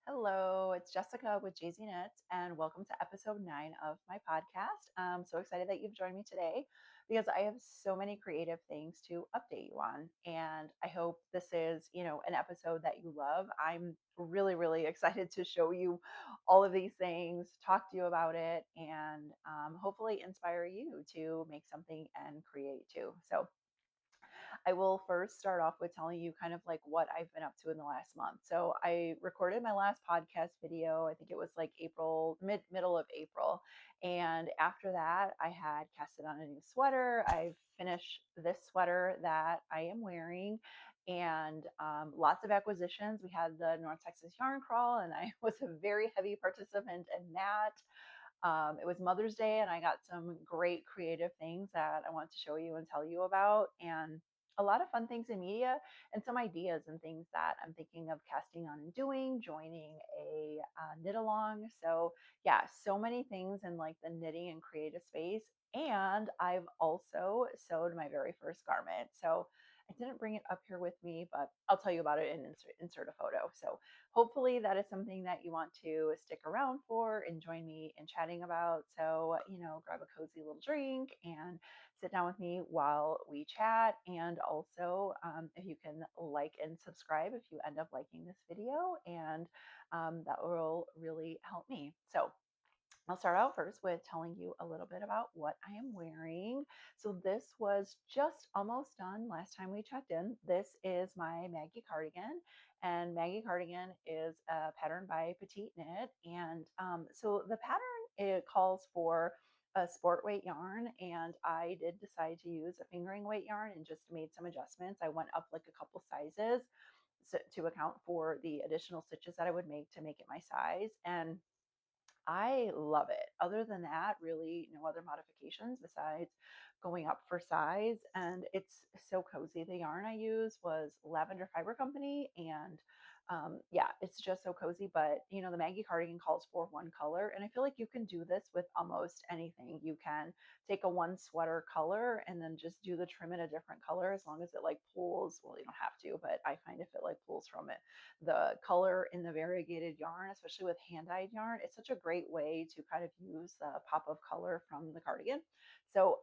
Hello, it's Jessica with Jay Z Knit, and welcome to episode 9 of my podcast. I'm so excited that you've joined me today because I have so many creative things to update you on. And I hope this is, an episode that you love. I'm really, really excited to show you all of these things, talk to you about it, and hopefully inspire you to make something and create too. So, I will first start off with telling you kind of like what I've been up to in the last month. So I recorded my last podcast video. I think it was like April, middle of April. And after that, I had casted on a new sweater. I've finished this sweater that I am wearing and lots of acquisitions. We had the North Texas Yarn Crawl, and I was a very heavy participant in that. It was Mother's Day, and I got some great creative things that I want to show you and tell you about, and a lot of fun things in media, and some ideas and things that I'm thinking of casting on and doing, joining a knit along. So, yeah, so many things in like the knitting and creative space. And I've also sewed my very first garment. So, I didn't bring it up here with me, but I'll tell you about it and insert a photo. So, hopefully that is something that you want to stick around for and join me in chatting about. So, grab a cozy little drink and sit down with me while we chat. And also, if you can like and subscribe if you end up liking this video, and that will really help me. So, I'll start out first with telling you a little bit about what I am wearing. So this was just almost done last time we checked in. This is my Maggie cardigan, and Maggie cardigan is a pattern by Petite Knit. And so the pattern, it calls for a sport weight yarn, and I did decide to use a fingering weight yarn and just made some adjustments. I went up like a couple sizes to account for the additional stitches that I would make to make it my size. And I love it. Other than that, really no other modifications besides going up for size. And it's so cozy. The yarn I use was Lavender Fiber Company. And yeah, it's just so cozy. But, the Maggie cardigan calls for one color. And I feel like you can do this with almost anything. You can take a one sweater color and then just do the trim in a different color as long as it like pulls. Well, you don't have to, but I find if it like pulls from it the color in the variegated yarn, especially with hand-dyed yarn, it's such a great way to kind of use the pop of color from the cardigan. So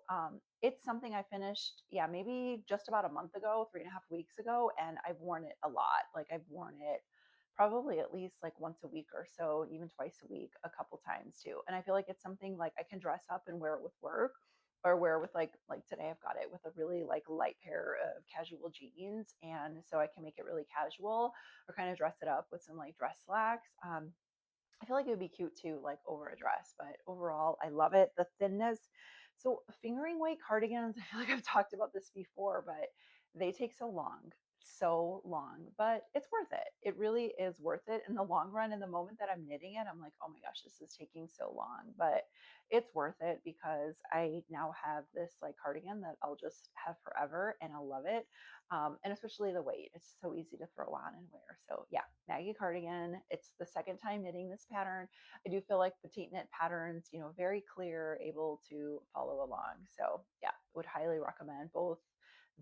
it's something I finished, yeah, maybe just about a month ago, 3.5 weeks ago, and I've worn it a lot. Like I've worn it probably at least like once a week or so, even twice a week, a couple times too. And I feel like it's something like I can dress up and wear it with work or wear with like today I've got it with a really like light pair of casual jeans, and so I can make it really casual or kind of dress it up with some like dress slacks. I feel like it would be cute too, like over a dress, but overall, I love it. The thinness. So, fingering weight cardigans, I feel like I've talked about this before, but they take so long, but it's worth it. It really is worth it in the long run. In the moment that I'm knitting it, I'm like, oh my gosh, this is taking so long, but it's worth it because I now have this like cardigan that I'll just have forever and I love it. And especially the weight, it's so easy to throw on and wear. So, yeah, Maggie cardigan. It's the second time knitting this pattern. I do feel like Petite Knit patterns, very clear, able to follow along. So, yeah, would highly recommend both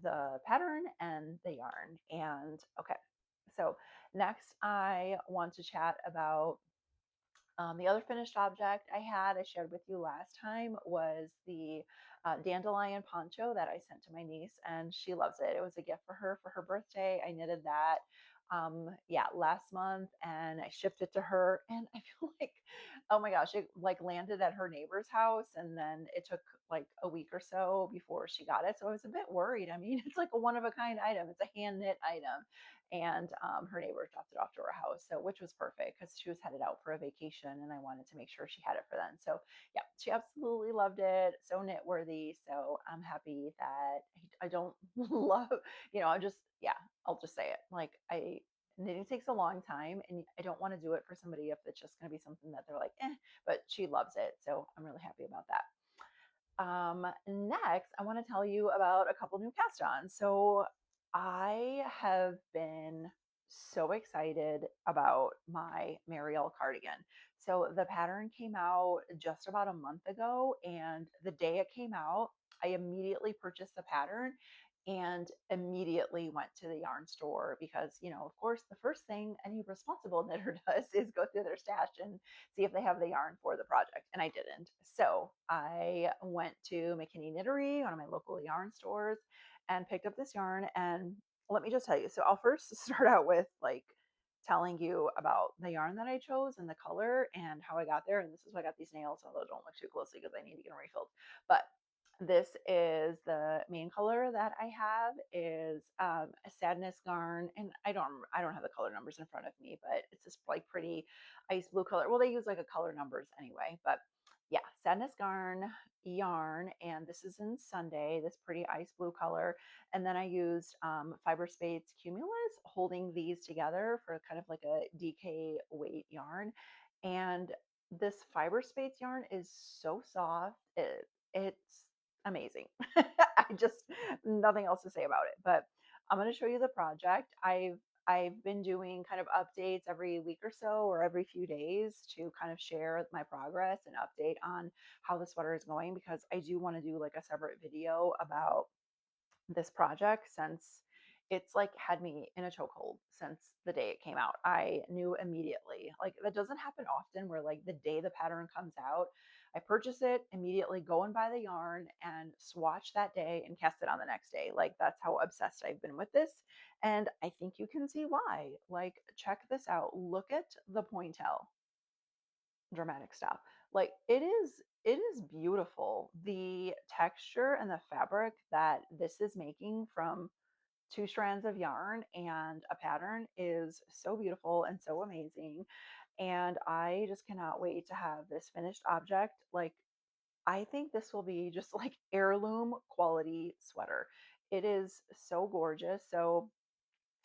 the pattern and the yarn. And okay, so next I want to chat about the other finished object I shared with you last time, was the dandelion poncho that I sent to my niece, and she loves it. It was a gift for her birthday. I knitted that, yeah, last month, and I shipped it to her. And I feel like, oh my gosh, it like landed at her neighbor's house, and then it took like a week or so before she got it. So I was a bit worried. I mean, it's like a one of a kind item. It's a hand knit item, and her neighbor dropped it off to her house, so which was perfect because she was headed out for a vacation and I wanted to make sure she had it for then. So yeah, she absolutely loved it. So knit worthy. So I'm happy that I don't love, I just, yeah, I'll just say it. Like knitting takes a long time and I don't want to do it for somebody if it's just going to be something that they're like, but she loves it. So I'm really happy about that. Next, I want to tell you about a couple new cast ons. So I have been so excited about my Marielle cardigan. So the pattern came out just about a month ago, and the day it came out, I immediately purchased the pattern. and immediately went to the yarn store because, of course, the first thing any responsible knitter does is go through their stash and see if they have the yarn for the project. And I didn't. So I went to McKinney Knittery, one of my local yarn stores, and picked up this yarn. And let me just tell you, so I'll first start out with like telling you about the yarn that I chose and the color and how I got there. And this is why I got these nails, although don't look too closely because I need to get them refilled. But this is the main color that I have is a sadness yarn, and I don't have the color numbers in front of me, but it's this like pretty ice blue color. Well, they use like a color numbers anyway, but yeah, sadness yarn, and this is in Sunday, this pretty ice blue color. And then I used Fiber Spades Cumulus, holding these together for kind of like a DK weight yarn. And this Fiber Spades yarn is so soft. It's amazing. I just nothing else to say about it. But I'm going to show you the project. I've been doing kind of updates every week or so or every few days to kind of share my progress and update on how the sweater is going, because I do want to do like a separate video about this project since it's like had me in a chokehold since the day it came out. I knew immediately. Like that doesn't happen often where like the day the pattern comes out, I purchase it, immediately go and buy the yarn and swatch that day and cast it on the next day. Like that's how obsessed I've been with this. And I think you can see why. Like check this out. Look at the pointel. Dramatic stuff. Like it is beautiful. The texture and the fabric that this is making from two strands of yarn and a pattern is so beautiful and so amazing. And I just cannot wait to have this finished object. Like I think this will be just like heirloom quality sweater. It is so gorgeous. So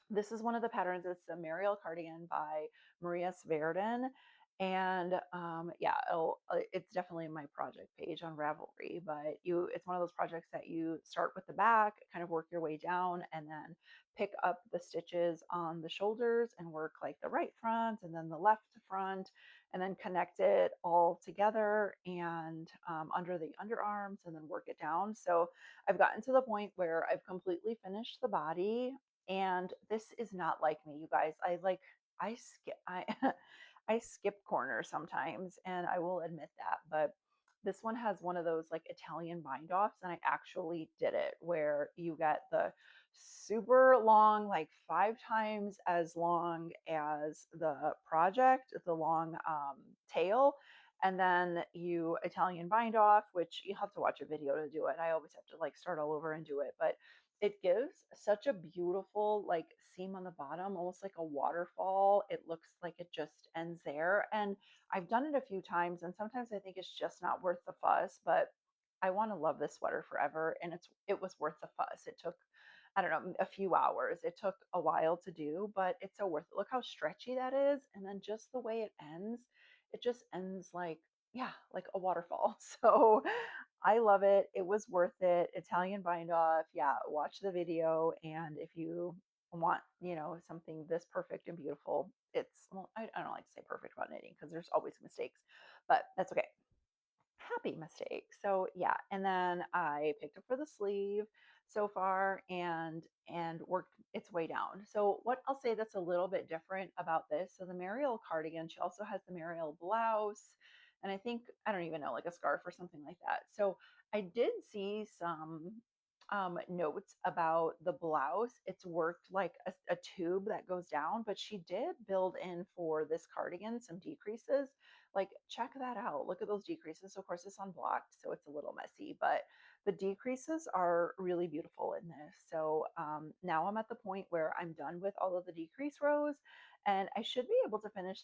this is one of the patterns. It's the Marielle cardigan by Verden. And yeah, it's definitely my project page on Ravelry, but it's one of those projects that you start with the back, kind of work your way down, and then pick up the stitches on the shoulders and work like the right front and then the left front, and then connect it all together and under the underarms and then work it down. So I've gotten to the point where I've completely finished the body, and this is not like me, you guys. I skip I I skip corners sometimes, and I will admit that. But this one has one of those like Italian bind offs, and I actually did it where you get the super long, like 5 times as long as the project, the long tail. And then you Italian bind off, which you have to watch a video to do it. I always have to like start all over and do it, but it gives such a beautiful like seam on the bottom, almost like a waterfall. It looks like it just ends there. And I've done it a few times, and sometimes I think it's just not worth the fuss, but I want to love this sweater forever, and it was worth the fuss. It took, I don't know, a few hours. It took a while to do, but it's so worth it. Look how stretchy that is, and then just the way it just ends like, yeah, like a waterfall. So I love it. It was worth it. Italian bind off. Yeah, watch the video. And if you want, something this perfect and beautiful, well, I don't like to say perfect about knitting because there's always mistakes, but that's okay. Happy mistake. So yeah, and then I picked up for the sleeve so far and worked its way down. So what I'll say that's a little bit different about this. So the Marielle cardigan, she also has the Marielle blouse, and I think I don't even know, like a scarf or something like that. So I did see some notes about the blouse. It's worked like a tube that goes down, but she did build in for this cardigan some decreases. Like check that out. Look at those decreases. Of course, it's unblocked, so it's a little messy, but the decreases are really beautiful in this. So now I'm at the point where I'm done with all of the decrease rows, and I should be able to finish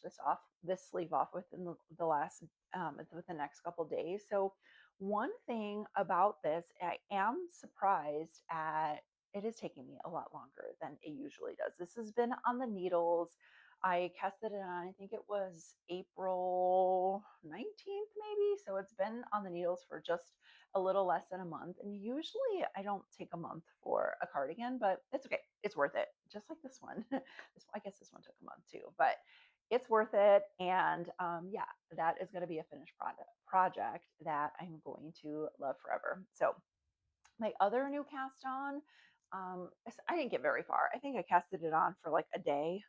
this sleeve off within the last with the next couple days. So one thing about this, I am surprised at. It is taking me a lot longer than it usually does. This has been on the needles. I casted it on, I think it was April 19th, maybe. So it's been on the needles for just a little less than a month. And usually I don't take a month for a cardigan, but it's okay. It's worth it. Just like this one. I guess this one took a month too, but it's worth it. And yeah, that is going to be a finished project that I'm going to love forever. So my other new cast on I didn't get very far. I think I casted it on for like a day.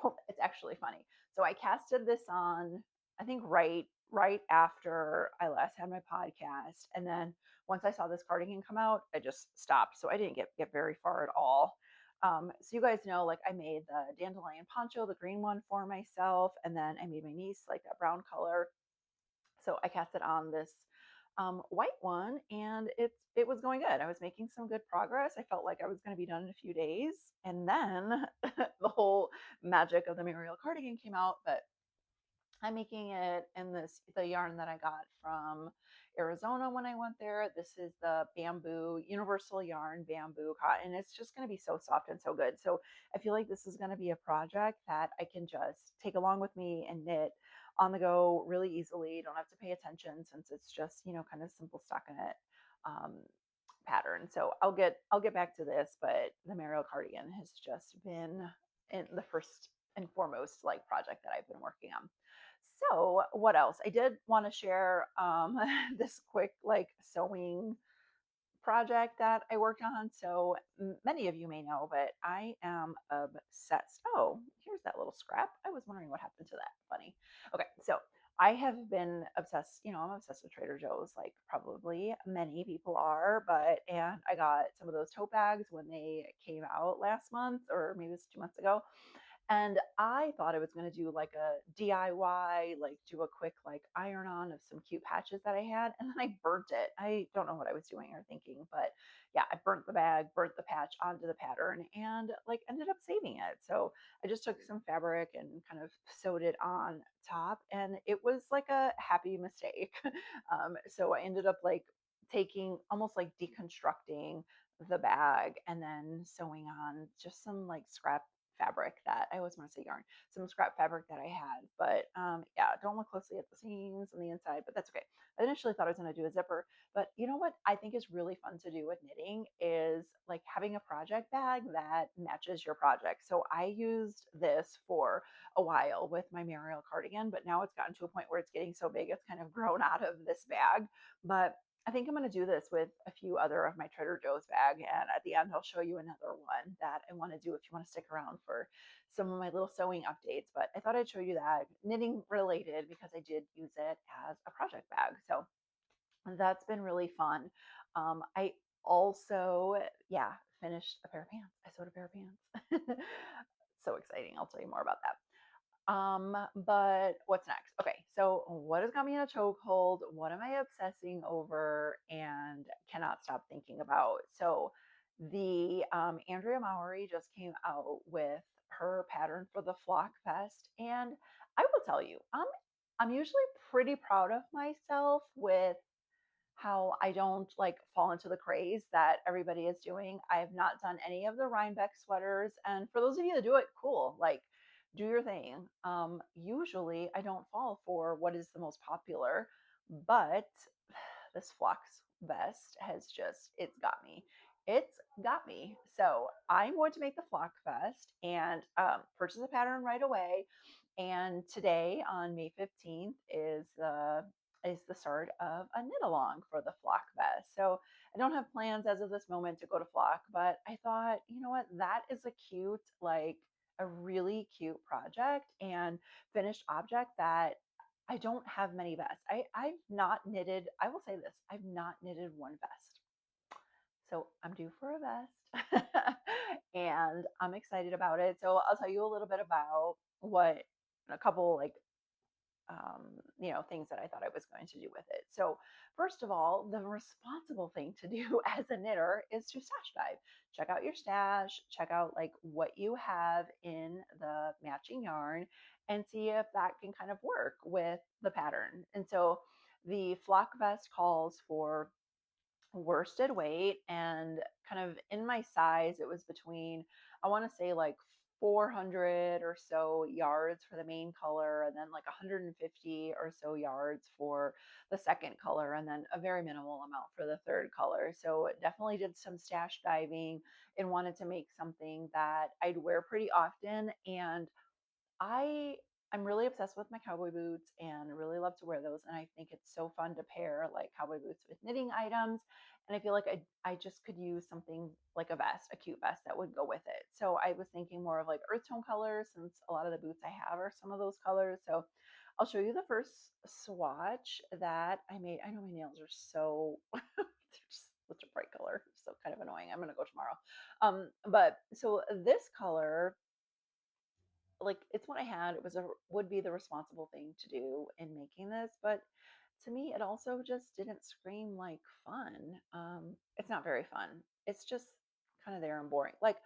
Well, it's actually funny. So I casted this on, I think right after I last had my podcast, and then once I saw this cardigan come out, I just stopped. So I didn't get very far at all. So you guys know, like I made the dandelion poncho, the green one for myself, and then I made my niece like that brown color. So I cast it on this white one, and it was going good. I was making some good progress. I felt like I was going to be done in a few days, and then the whole magic of the Marielle cardigan came out. But I'm making it in the yarn that I got from Arizona when I went there. This is the bamboo, universal yarn bamboo cotton. It's just going to be so soft and so good. So I feel like this is going to be a project that I can just take along with me and knit on the go really easily. Don't have to pay attention since it's just, kind of simple stockinette um, pattern. So I'll get back to this, but the Marielle cardigan has just been in the first and foremost like project that I've been working on. So, what else? I did want to share this quick like sewing project that I worked on. So, many of you may know, but I am obsessed. Oh, here's that little scrap. I was wondering what happened to that. Funny. Okay, so I have been obsessed, I'm obsessed with Trader Joe's, like probably many people are, and I got some of those tote bags when they came out last month, or maybe it was 2 months ago. And I thought I was going to do like a DIY, like do a quick like iron on of some cute patches that I had. And then I burnt it. I don't know what I was doing or thinking, but yeah, I burnt the bag, burnt the patch onto the pattern, and like ended up saving it. So I just took some fabric and kind of sewed it on top, and it was like a happy mistake. So I ended up like taking almost like deconstructing the bag and then sewing on just some like scrap fabric that I always want to say yarn, some scrap fabric that I had. But yeah, don't look closely at the seams on the inside, but that's okay. I initially thought I was going to do a zipper, but you know what I think is really fun to do with knitting is like having a project bag that matches your project. So I used this for a while with my Marielle cardigan, but now it's gotten to a point where it's getting so big it's kind of grown out of this bag. But I think I'm going to do this with a few other of my Trader Joe's bag. And at the end, I'll show you another one that I want to do if you want to stick around for some of my little sewing updates. But I thought I'd show you that knitting related because I did use it as a project bag. So that's been really fun. I also, yeah, finished a pair of pants. I sewed a pair of pants. So exciting. I'll tell you more about that. But what's next? Okay, so what has got me in a chokehold? What am I obsessing over and cannot stop thinking about? So the Andrea Mowry just came out with her pattern for the Flock Fest, and I will tell you, I'm usually pretty proud of myself with how I don't like fall into the craze that everybody is doing. I have not done any of the Rhinebeck sweaters. And for those of you that do it, cool. Like, do your thing. Usually I don't fall for what is the most popular, but this Flux vest has just, it's got me. It's got me. So I'm going to make the Flock vest and purchase a pattern right away. And today on May 15th is the start of a knit along for the Flock vest. So I don't have plans as of this moment to go to Flock, but I thought, you know what, that is a cute, like a really cute project and finished object that I don't have many vests. I've not knitted, I will say this, I've not knitted one vest. So I'm due for a vest and I'm excited about it. So I'll tell you a little bit about what a couple like things that I thought I was going to do with it. So, first of all, the responsible thing to do as a knitter is to stash dive. Check out your stash, check out like what you have in the matching yarn, and see if that can kind of work with the pattern. And so, the flock vest calls for worsted weight, and kind of in my size it was between, I want to say, like 400 or so yards for the main color, and then like 150 or so yards for the second color, and then a very minimal amount for the third color. So definitely did some stash diving and wanted to make something that I'd wear pretty often. And I I'm really obsessed with my cowboy boots and really love to wear those. And I think it's so fun to pair like cowboy boots with knitting items. And I feel like I just could use something like a vest, a cute vest that would go with it. So I was thinking more of like earth tone colors since a lot of the boots I have are some of those colors. So I'll show you the first swatch that I made. I know my nails are so they're just such a bright color, so kind of annoying. I'm gonna go tomorrow. But so this color, like it's what I had. It was a would be the responsible thing to do in making this, but to me, it also just didn't scream like fun. It's not very fun. It's just kind of there and boring. Like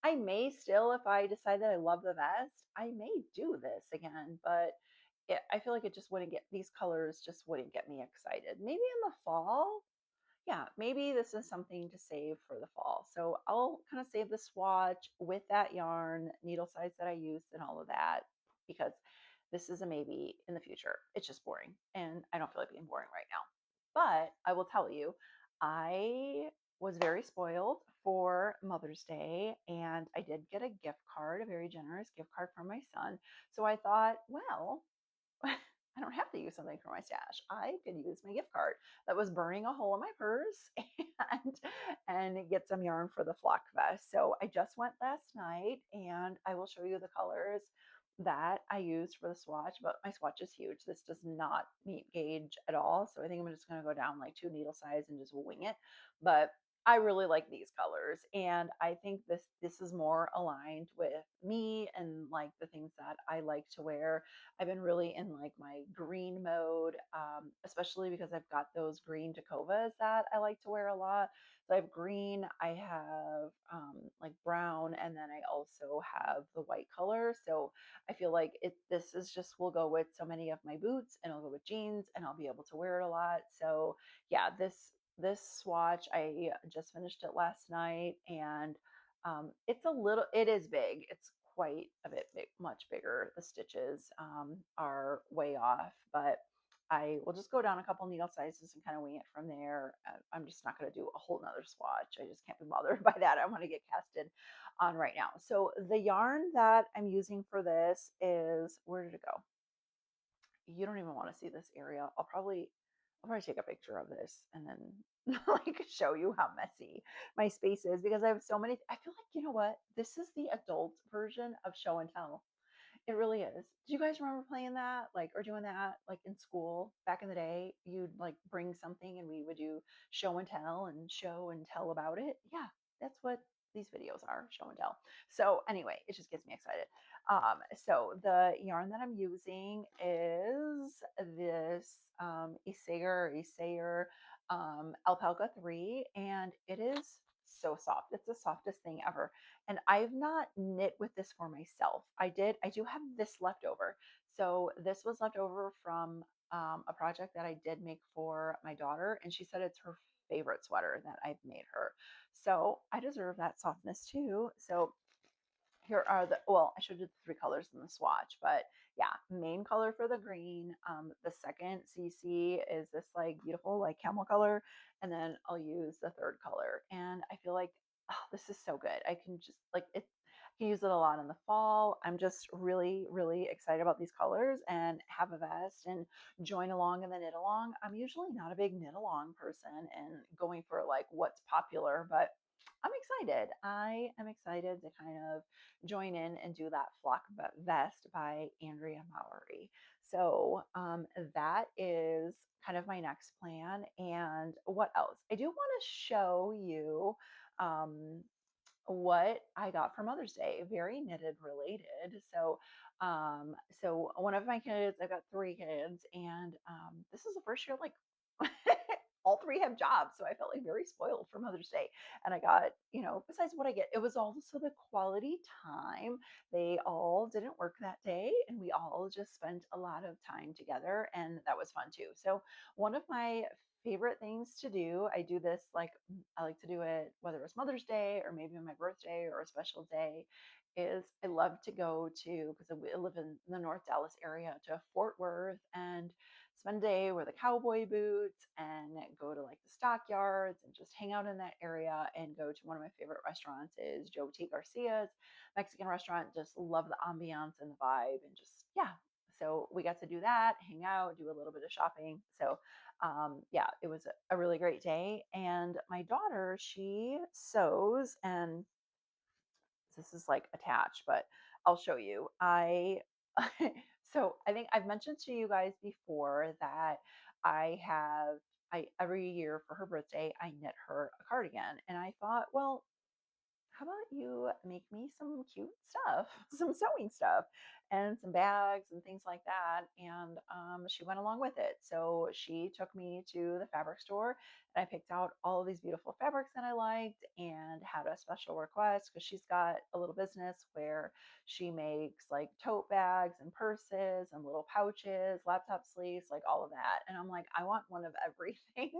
I may still, if I decide that I love the vest, I may do this again, but I feel like it just wouldn't get these colors just wouldn't get me excited. Maybe in the fall, yeah, maybe this is something to save for the fall. So I'll kind of save the swatch with that yarn, needle size that I used, and all of that because this is a maybe in the future. It's just boring, and I don't feel like being boring right now. But I will tell you, I was very spoiled for Mother's Day, and I did get a gift card, a very generous gift card from my son. So I thought, well, I don't have to use something for my stash. I could use my gift card that was burning a hole in my purse and get some yarn for the flock vest. So I just went last night and I will show you the colors that I used for the swatch, but my swatch is huge. This does not meet gauge at all. So I think I'm just going to go down like 2 needle size and just wing it. But I really like these colors and I think this is more aligned with me and like the things that I like to wear. I've been really in like my green mode, especially because I've got those green Tacovas that I like to wear a lot. So I have green, I have like brown, and then I also have the white color. So I feel like this is just will go with so many of my boots, and it'll go with jeans, and I'll be able to wear it a lot. So yeah, this swatch I just finished it last night, and it is big. It's quite a bit big, much bigger. The stitches are way off, but I will just go down a couple needle sizes and kind of wing it from there. I'm just not going to do a whole nother swatch. I just can't be bothered by that. I want to get casted on right now. So the yarn that I'm using for this is, where did it go? You don't even want to see this area. I'll probably take a picture of this and then like show you how messy my space is because I have so many. I feel like, you know what? This is the adult version of show and tell. It really is. Do you guys remember playing that, like, or doing that, like in school back in the day? You'd like bring something and we would do show and tell about it. Yeah, that's what these videos are, show and tell. So anyway, it just gets me excited. So the yarn that I'm using is this Yesteryear Alpaca 3, and it is so soft. It's the softest thing ever. And I've not knit with this for myself. I do have this left over. So this was left over from a project that I did make for my daughter, and she said it's her favorite sweater that I've made her. So I deserve that softness too. So here are I showed you the 3 colors in the swatch, but yeah, main color for the green. The second CC is this like beautiful like camel color, and then I'll use the third color. And I feel like, oh, this is so good. I can just like it. I can use it a lot in the fall. I'm just really, really excited about these colors and have a vest and join along in the knit along. I'm usually not a big knit along person and going for like what's popular, but I'm excited. I am excited to kind of join in and do that flock vest by Andrea Mowry. So that is kind of my next plan. And what else? I do want to show you um, what I got for Mother's Day, very knitted related. So one of my kids, I've got 3 kids, and this is the first year like all 3 have jobs, so I felt like very spoiled for Mother's Day. And I got, besides what I get, it was also the quality time. They all didn't work that day, and we all just spent a lot of time together, and that was fun too. So one of my favorite things to do. I do this like I like to do it whether it's Mother's Day or maybe my birthday or a special day. Is I love to go to because I live in the North Dallas area to Fort Worth and spend a day with the cowboy boots and go to like the stockyards and just hang out in that area and go to one of my favorite restaurants is Joe T. Garcia's Mexican restaurant. Just love the ambiance and the vibe and just yeah, So we got to do that, hang out, do a little bit of shopping. So yeah, it was a really great day. And my daughter, she sews, and this is like attached, but I'll show you. So I think I've mentioned to you guys before that I every year for her birthday I knit her a cardigan, and I thought, well, how about you make me some cute stuff, some sewing stuff, and some bags and things like that? And she went along with it. So she took me to the fabric store, and I picked out all of these beautiful fabrics that I liked and had a special request because she's got a little business where she makes like tote bags and purses and little pouches, laptop sleeves, like all of that. And I'm like, I want one of everything.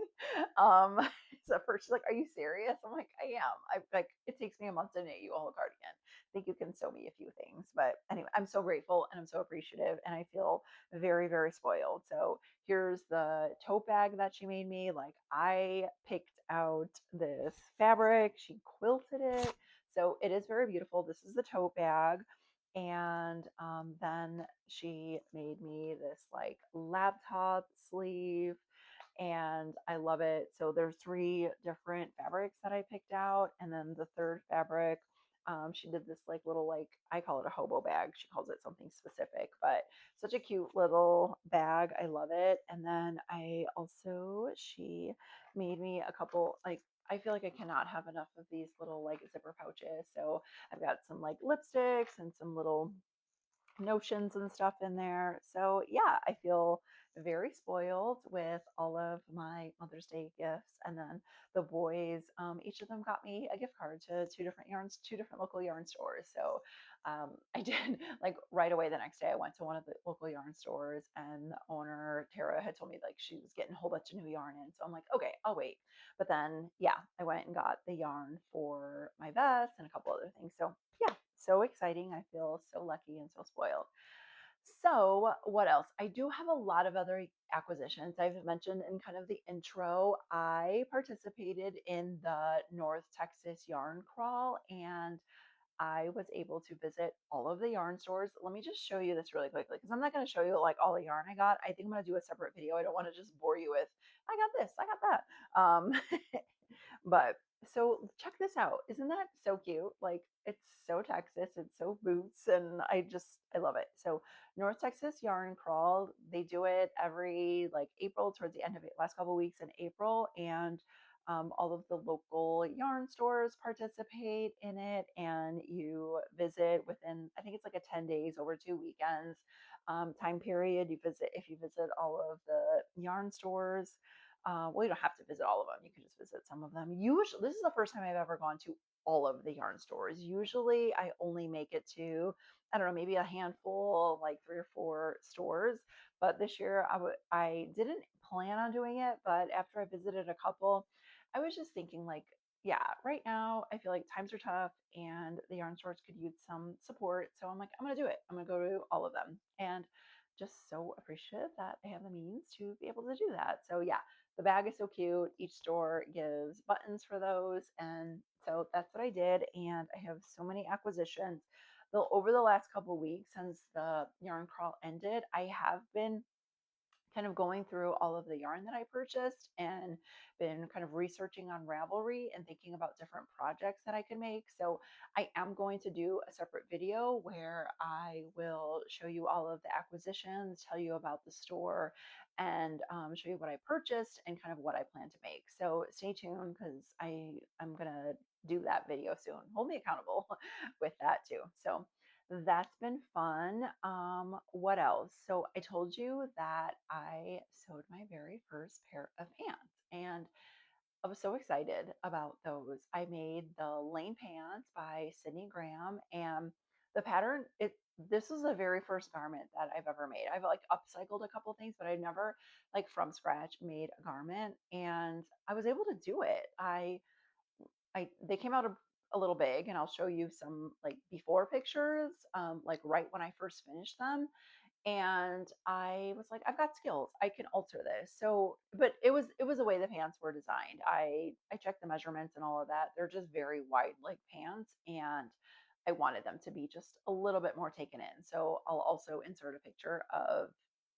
um, so first she's like, "Are you serious?" I'm like, "I am." I like it takes me a month to knit you a whole cardigan. I think you can sew me a few things, but anyway, I'm so grateful and I'm so appreciative, and I feel very, very spoiled. So here's the tote bag that she made me. Like I picked out this fabric, she quilted it, so it is very beautiful. This is the tote bag. And then she made me this like laptop sleeve, and I love it. So there's three different fabrics that I picked out, and then the third fabric, she did this like little, like I call it a hobo bag. She calls it something specific, but such a cute little bag. I love it. And then she made me a couple like. I feel like I cannot have enough of these little like zipper pouches. So I've got some like lipsticks and some little notions and stuff in there. So yeah, I feel very spoiled with all of my Mother's Day gifts. And then the boys, each of them got me a gift card to two different local yarn stores. So I did like right away the next day. I went to one of the local yarn stores, and the owner Tara had told me like she was getting a whole bunch of new yarn in. So I'm like, okay, I'll wait. But then yeah, I went and got the yarn for my vest and a couple other things. So yeah, so exciting. I feel so lucky and so spoiled. So, what else? I do have a lot of other acquisitions. I've mentioned in kind of the intro, I participated in the North Texas Yarn Crawl, and I was able to visit all of the yarn stores. Let me just show you this really quickly because I'm not going to show you like all the yarn I got. I think I'm going to do a separate video. I don't want to just bore you with, I got this, I got that. But so check this out. Isn't that so cute? Like it's so Texas, it's so boots, and I love it. So North Texas Yarn Crawl, they do it every like April, towards the end of it, last couple of weeks in April, and all of the local yarn stores participate in it, and you visit within, I think it's like a 10 days over 2 weekends time period. You visit, if you visit all of the yarn stores, well, you don't have to visit all of them. You can just visit some of them. Usually, this is the first time I've ever gone to all of the yarn stores. Usually, I only make it to, I don't know, maybe a handful, like 3 or 4 stores. But this year, I didn't plan on doing it. But after I visited a couple, I was just thinking, like, yeah, right now I feel like times are tough and the yarn stores could use some support. So I'm like, I'm gonna do it. I'm gonna go to all of them, and just so appreciative that I have the means to be able to do that. So yeah, the bag is so cute. Each store gives buttons for those. And so that's what I did. And I have so many acquisitions. Though over the last couple of weeks since the yarn crawl ended, I have been kind of going through all of the yarn that I purchased and been kind of researching on Ravelry and thinking about different projects that I could make. So I am going to do a separate video where I will show you all of the acquisitions, tell you about the store, and show you what I purchased and kind of what I plan to make. So stay tuned because I'm gonna do that video soon. Hold me accountable with that too. So that's been fun. What else? So I told you that I sewed my very first pair of pants, and I was so excited about those. I made the Lane Pants by Sydney Graham, and the pattern, this was the very first garment that I've ever made. I've like upcycled a couple things, but I've never like from scratch made a garment, and I was able to do it. They came out a little big, and I'll show you some like before pictures, like right when I first finished them. And I was like, I've got skills. I can alter this. So, but it was the way the pants were designed. I checked the measurements and all of that. They're just very wide leg pants, and I wanted them to be just a little bit more taken in. So I'll also insert a picture of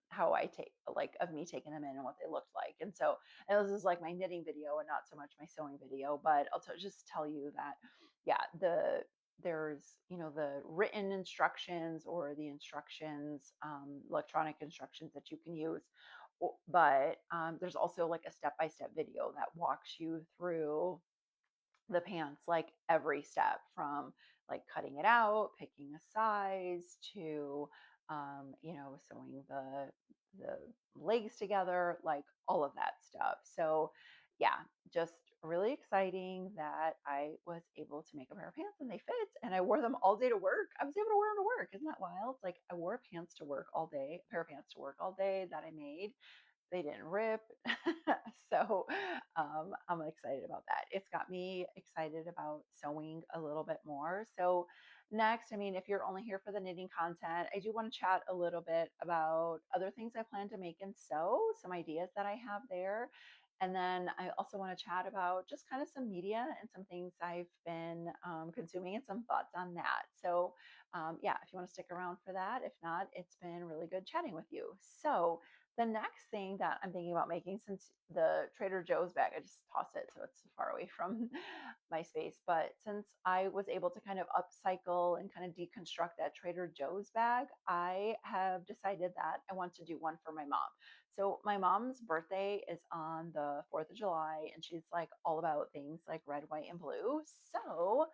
how I take, like, of me taking them in and what they looked like. And so, and this is like my knitting video and not so much my sewing video, but I'll just tell you that, yeah, there's, the written instructions or the instructions, electronic instructions that you can use. But there's also like a step-by-step video that walks you through the pants, like every step from like cutting it out, picking a size to, sewing the legs together, like all of that stuff. So yeah, just really exciting that I was able to make a pair of pants and they fit, and I wore them all day to work. I was able to wear them to work. Isn't that wild? Like, I wore pants to work all day, a pair of pants to work all day that I made. They didn't rip. So I'm excited about that. It's got me excited about sewing a little bit more. So next, I mean, if you're only here for the knitting content, I do want to chat a little bit about other things I plan to make and sew, some ideas that I have there. And then I also want to chat about just kind of some media and some things I've been consuming and some thoughts on that. So yeah, if you want to stick around for that. If not, it's been really good chatting with you. So the next thing that I'm thinking about making, since the Trader Joe's bag, I just toss it so it's far away from my space. But since I was able to kind of upcycle and kind of deconstruct that Trader Joe's bag, I have decided that I want to do one for my mom. So my mom's birthday is on the 4th of July, and she's like all about things like red, white, and blue. So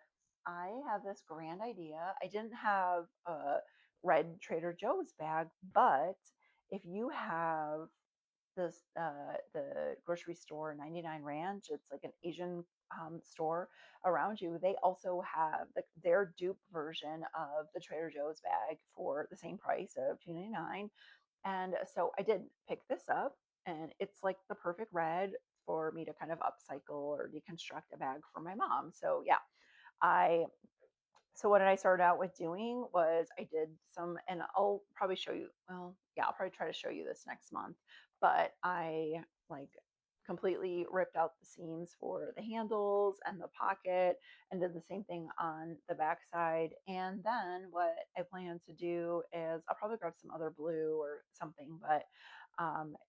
I have this grand idea. I didn't have a red Trader Joe's bag, but if you have this the grocery store 99 Ranch, it's like an Asian store around you. They also have their dupe version of the Trader Joe's bag for the same price of $2.99. And so I did pick this up, and it's like the perfect red for me to kind of upcycle or deconstruct a bag for my mom. So yeah, I so what I started out with doing was I did some, and I'll probably show you. Well, yeah, I'll probably try to show you this next month. But I like completely ripped out the seams for the handles and the pocket, and did the same thing on the back side. And then what I plan to do is I'll probably grab some other blue or something, but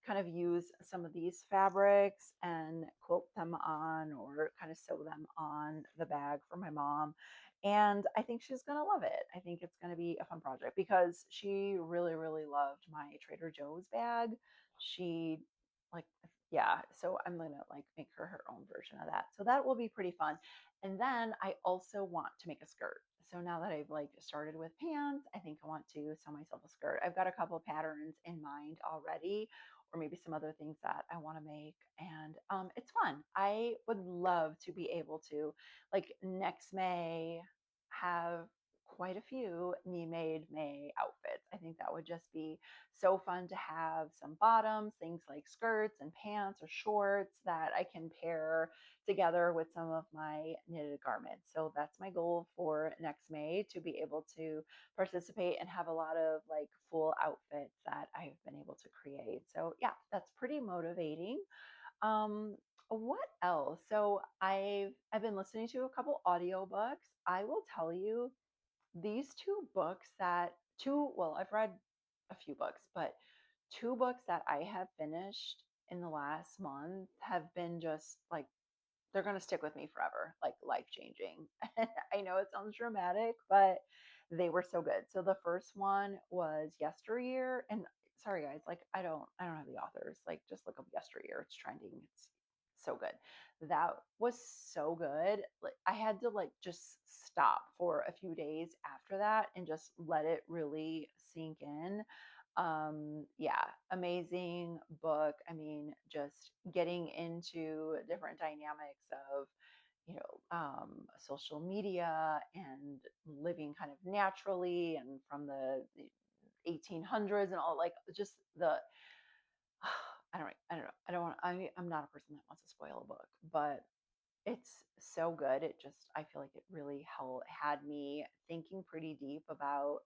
kind of use some of these fabrics and quilt them on or kind of sew them on the bag for my mom. And I think she's going to love it. I think it's going to be a fun project because she really, really loved my Trader Joe's bag. She like, yeah. So I'm going to like make her own version of that. So that will be pretty fun. And then I also want to make a skirt. So now that I've like started with pants, I think I want to sew myself a skirt. I've got a couple of patterns in mind already, or maybe some other things that I want to make. And it's fun. I would love to be able to, like, next May, have quite a few me made May outfits. I think that would just be so fun to have some bottoms, things like skirts and pants or shorts that I can pair together with some of my knitted garments. So that's my goal for next May, to be able to participate and have a lot of like full outfits that I've been able to create. So yeah, that's pretty motivating. Um, what else? So I've been listening to a couple audiobooks. I will tell you, these two books that two well, I've read a few books, but two books that I have finished in the last month have been just like, they're going to stick with me forever, like life changing. I know it sounds dramatic, but they were so good. So the first one was Yesteryear, and sorry guys, like I don't have the authors. Like, just look up Yesteryear. It's trending. It's so good. That was so good. Like, I had to like just stop for a few days after that and just let it really sink in. Yeah, amazing book. I mean, just getting into different dynamics of, social media and living kind of naturally and from the 1800s and all, like, just the I don't know. I'm not a person that wants to spoil a book, but it's so good. It just, I feel like it really had me thinking pretty deep about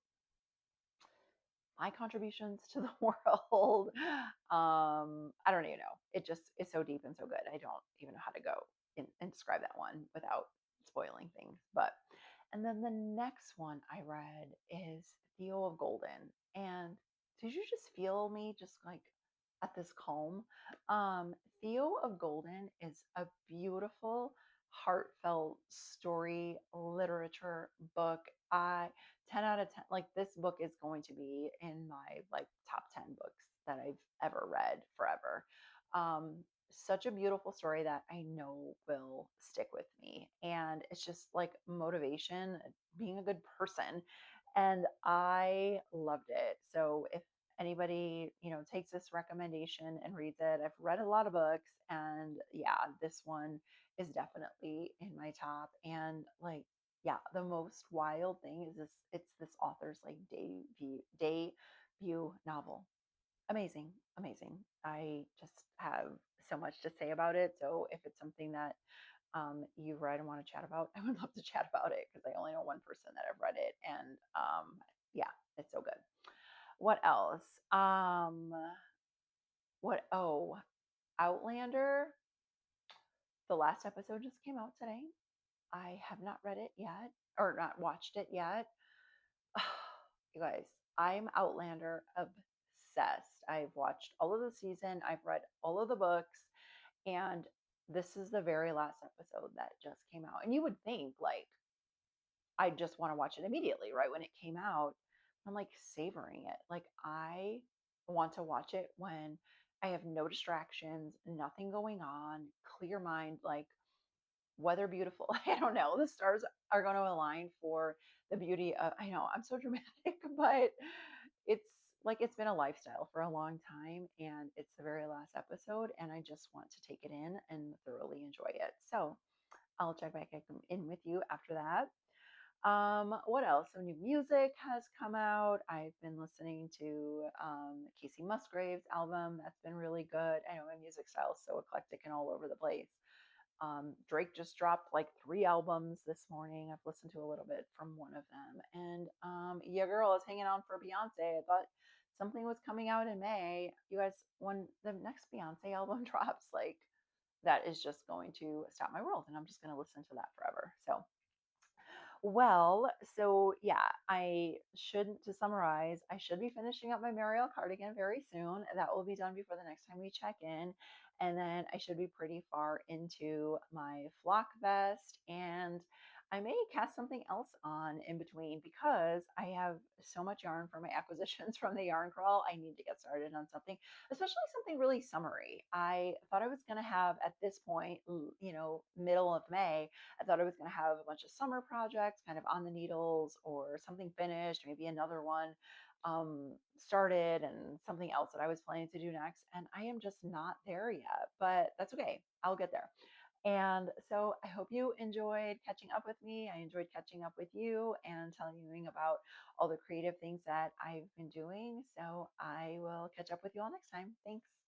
my contributions to the world. I don't even know. It just is so deep and so good. I don't even know how to go and describe that one without spoiling things. But, And then the next one I read is Theo of Golden. And did you just feel me just like at this calm? Theo of Golden is a beautiful, heartfelt story, literature book. I 10 out of 10, like this book is going to be in my like top 10 books that I've ever read forever. Um, Such a beautiful story that I know will stick with me. And it's just like motivation, being a good person. And I loved it. So if anybody, takes this recommendation and reads it, I've read a lot of books and yeah, this one is definitely in my top. And like, yeah, the most wild thing is it's this author's like debut novel. Amazing, amazing. I just have so much to say about it. So if it's something that you've read and want to chat about, I would love to chat about it because I only know one person that have read it, and yeah, it's so good. What else? What? Oh, Outlander. The last episode just came out today. I have not read it yet, or not watched it yet. You guys, I'm Outlander obsessed. I've watched all of the season, I've read all of the books, and this is the very last episode that just came out. And you would think like I just want to watch it immediately, right when it came out. I'm like savoring it. Like I want to watch it when I have no distractions, nothing going on, clear mind, like weather beautiful. I don't know. The stars are going to align for the beauty of, I know I'm so dramatic, but it's like it's been a lifestyle for a long time and it's the very last episode and I just want to take it in and thoroughly enjoy it. So I'll check back in with you after that. What else? Some new music has come out. I've been listening to Casey Musgrave's album. That's been really good. I know my music style is so eclectic and all over the place. Drake just dropped like 3 albums this morning. I've listened to a little bit from one of them. And yeah, girl is hanging on for Beyonce. I thought something was coming out in May. You guys, when the next Beyonce album drops, like that is just going to stop my world. And I'm just going to listen to that forever. So well, so yeah, to summarize, I should be finishing up my Marielle cardigan very soon. That will be done before the next time we check in. And then I should be pretty far into my flock vest. And I may cast something else on in between because I have so much yarn for my acquisitions from the yarn crawl. I need to get started on something, especially something really summery. I thought I was going to have at this point, middle of May, I thought I was going to have a bunch of summer projects kind of on the needles or something finished, maybe another one started and something else that I was planning to do next. And I am just not there yet, but that's okay. I'll get there. And so I hope you enjoyed catching up with me. I enjoyed catching up with you and telling you about all the creative things that I've been doing. So I will catch up with you all next time. Thanks.